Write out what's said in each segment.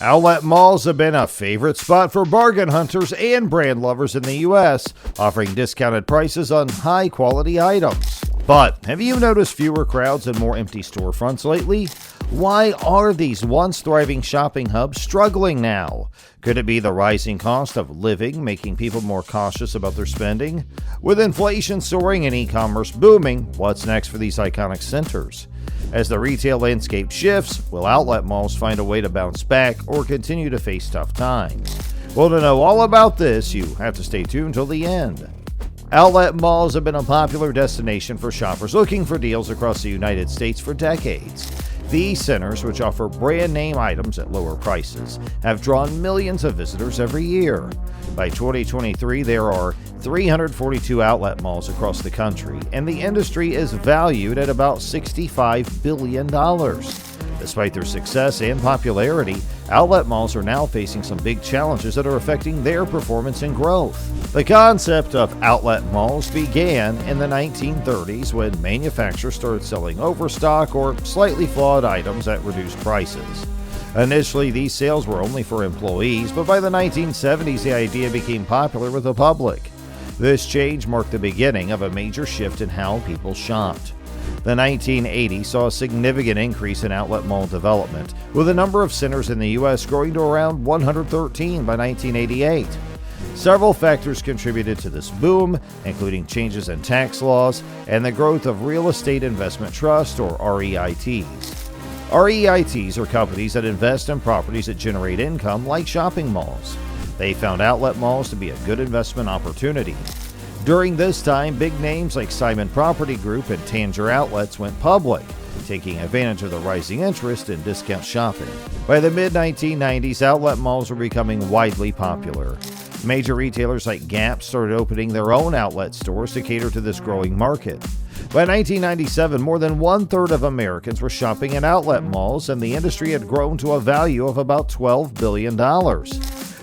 Outlet malls have been a favorite spot for bargain hunters and brand lovers in the U.S., offering discounted prices on high-quality items. But have you noticed fewer crowds and more empty storefronts lately? Why are these once thriving shopping hubs struggling now? Could it be the rising cost of living making people more cautious about their spending? With inflation soaring and e-commerce booming, what's next for these iconic centers? As the retail landscape shifts, will outlet malls find a way to bounce back or continue to face tough times? Well, to know all about this, you have to stay tuned till the end. Outlet malls have been a popular destination for shoppers looking for deals across the United States for decades. These centers, which offer brand name items at lower prices, have drawn millions of visitors every year. By 2023, there are 342 outlet malls across the country, and the industry is valued at about $65 billion. Despite their success and popularity, outlet malls are now facing some big challenges that are affecting their performance and growth. The concept of outlet malls began in the 1930s when manufacturers started selling overstock or slightly flawed items at reduced prices. Initially, these sales were only for employees, but by the 1970s, the idea became popular with the public. This change marked the beginning of a major shift in how people shopped. The 1980s saw a significant increase in outlet mall development, with the number of centers in the U.S. growing to around 113 by 1988. Several factors contributed to this boom, including changes in tax laws and the growth of real estate investment trusts, or REITs. REITs are companies that invest in properties that generate income, like shopping malls. They found outlet malls to be a good investment opportunity. During this time, big names like Simon Property Group and Tanger Outlets went public, taking advantage of the rising interest in discount shopping. By the mid-1990s, outlet malls were becoming widely popular. Major retailers like Gap started opening their own outlet stores to cater to this growing market. By 1997, more than one-third of Americans were shopping in outlet malls, and the industry had grown to a value of about $12 billion.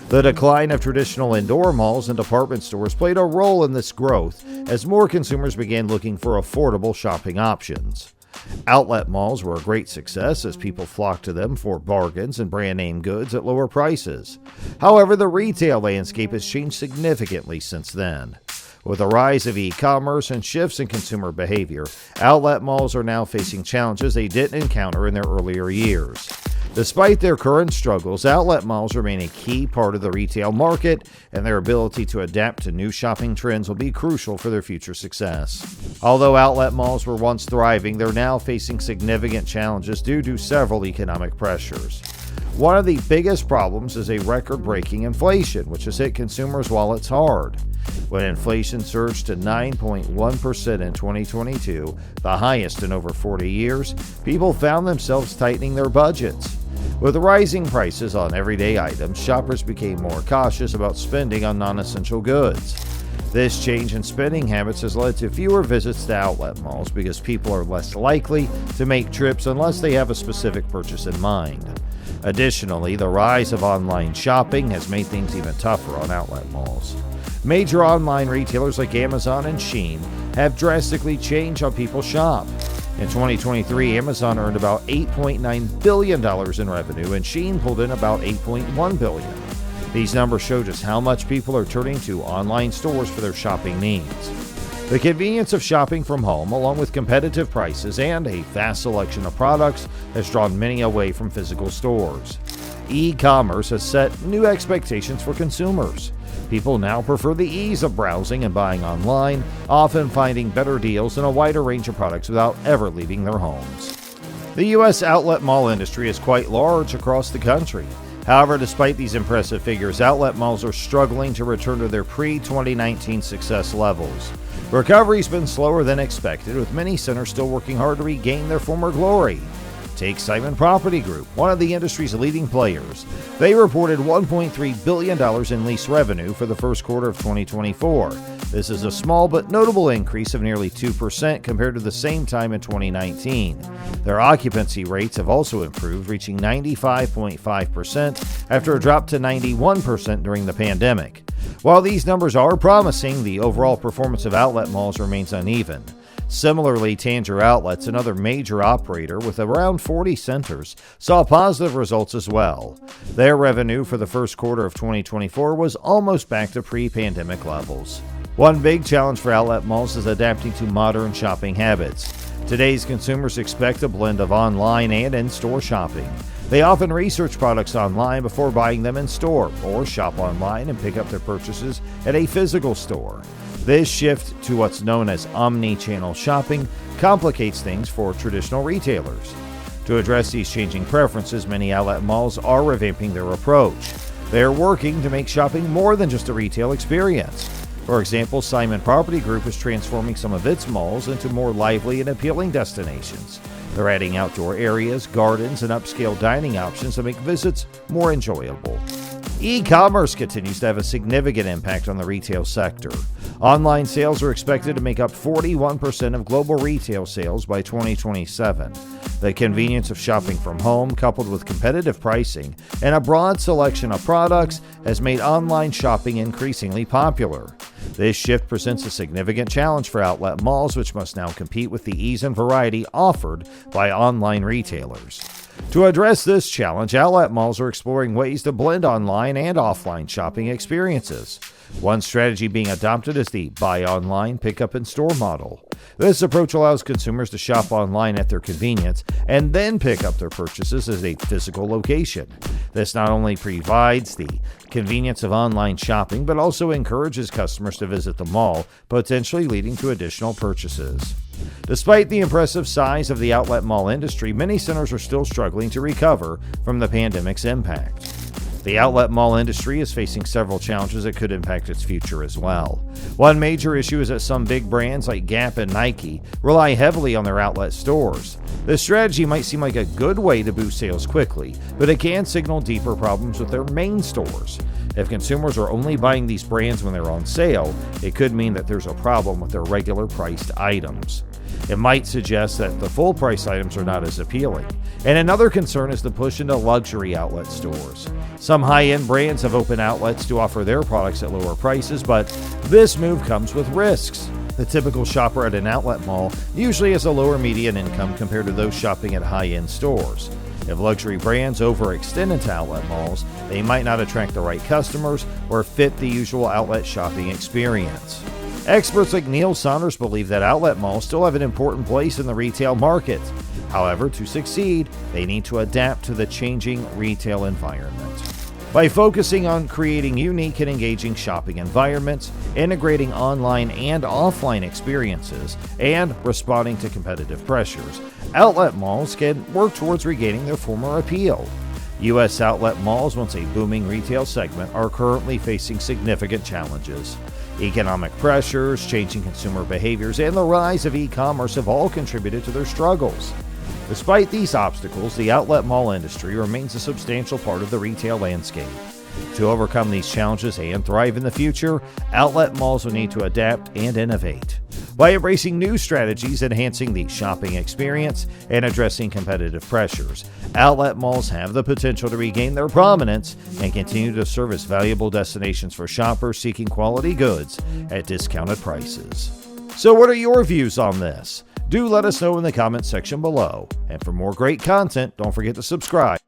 The decline of traditional indoor malls and department stores played a role in this growth as more consumers began looking for affordable shopping options. Outlet malls were a great success as people flocked to them for bargains and brand name goods at lower prices. However, the retail landscape has changed significantly since then. With the rise of e-commerce and shifts in consumer behavior, outlet malls are now facing challenges they didn't encounter in their earlier years. Despite their current struggles, outlet malls remain a key part of the retail market, and their ability to adapt to new shopping trends will be crucial for their future success. Although outlet malls were once thriving, they're now facing significant challenges due to several economic pressures. One of the biggest problems is a record-breaking inflation, which has hit consumers' wallets hard. When inflation surged to 9.1% in 2022, the highest in over 40 years, people found themselves tightening their budgets. With rising prices on everyday items, shoppers became more cautious about spending on non-essential goods. This change in spending habits has led to fewer visits to outlet malls because people are less likely to make trips unless they have a specific purchase in mind. Additionally, the rise of online shopping has made things even tougher on outlet malls. Major online retailers like Amazon and Shein have drastically changed how people shop. In 2023, Amazon earned about $8.9 billion in revenue, and Shein pulled in about $8.1 billion. These numbers show just how much people are turning to online stores for their shopping needs. The convenience of shopping from home, along with competitive prices and a vast selection of products, has drawn many away from physical stores. E-commerce has set new expectations for consumers. People now prefer the ease of browsing and buying online, often finding better deals and a wider range of products without ever leaving their homes. The U.S. outlet mall industry is quite large across the country. However, despite these impressive figures, outlet malls are struggling to return to their pre-2019 success levels. Recovery's been slower than expected, with many centers still working hard to regain their former glory. Take Simon Property Group, one of the industry's leading players. They reported $1.3 billion in lease revenue for the first quarter of 2024. This is a small but notable increase of nearly 2% compared to the same time in 2019. Their occupancy rates have also improved, reaching 95.5% after a drop to 91% during the pandemic. While these numbers are promising, the overall performance of outlet malls remains uneven. Similarly, Tanger Outlets, another major operator with around 40 centers, saw positive results as well. Their revenue for the first quarter of 2024 was almost back to pre-pandemic levels. One big challenge for outlet malls is adapting to modern shopping habits. Today's consumers expect a blend of online and in-store shopping. They often research products online before buying them in store, or shop online and pick up their purchases at a physical store. This shift to what's known as omni-channel shopping complicates things for traditional retailers. To address these changing preferences, many outlet malls are revamping their approach. They are working to make shopping more than just a retail experience. For example, Simon Property Group is transforming some of its malls into more lively and appealing destinations. They're adding outdoor areas, gardens, and upscale dining options to make visits more enjoyable. E-commerce continues to have a significant impact on the retail sector. Online sales are expected to make up 41% of global retail sales by 2027. The convenience of shopping from home, coupled with competitive pricing and a broad selection of products, has made online shopping increasingly popular. This shift presents a significant challenge for outlet malls, which must now compete with the ease and variety offered by online retailers. To address this challenge, outlet malls are exploring ways to blend online and offline shopping experiences. One strategy being adopted is the buy online, pick up in store model. This approach allows consumers to shop online at their convenience and then pick up their purchases at a physical location. This not only provides the convenience of online shopping, but also encourages customers to visit the mall, potentially leading to additional purchases. Despite the impressive size of the outlet mall industry, many centers are still struggling to recover from the pandemic's impact. The outlet mall industry is facing several challenges that could impact its future as well. One major issue is that some big brands like Gap and Nike rely heavily on their outlet stores. This strategy might seem like a good way to boost sales quickly, but it can signal deeper problems with their main stores. If consumers are only buying these brands when they're on sale, it could mean that there's a problem with their regular priced items. It might suggest that the full price items are not as appealing. And another concern is the push into luxury outlet stores. Some high-end brands have opened outlets to offer their products at lower prices, but this move comes with risks. The typical shopper at an outlet mall usually has a lower median income compared to those shopping at high-end stores. If luxury brands overextend into outlet malls, they might not attract the right customers or fit the usual outlet shopping experience. Experts like Neil Saunders believe that outlet malls still have an important place in the retail market. However, to succeed, they need to adapt to the changing retail environment. By focusing on creating unique and engaging shopping environments, integrating online and offline experiences, and responding to competitive pressures, outlet malls can work towards regaining their former appeal. U.S. outlet malls, once a booming retail segment, are currently facing significant challenges. Economic pressures, changing consumer behaviors, and the rise of e-commerce have all contributed to their struggles. Despite these obstacles, the outlet mall industry remains a substantial part of the retail landscape. To overcome these challenges and thrive in the future, outlet malls will need to adapt and innovate. By embracing new strategies, enhancing the shopping experience, and addressing competitive pressures, outlet malls have the potential to regain their prominence and continue to serve as valuable destinations for shoppers seeking quality goods at discounted prices. So what are your views on this? Do let us know in the comments section below. And for more great content, don't forget to subscribe.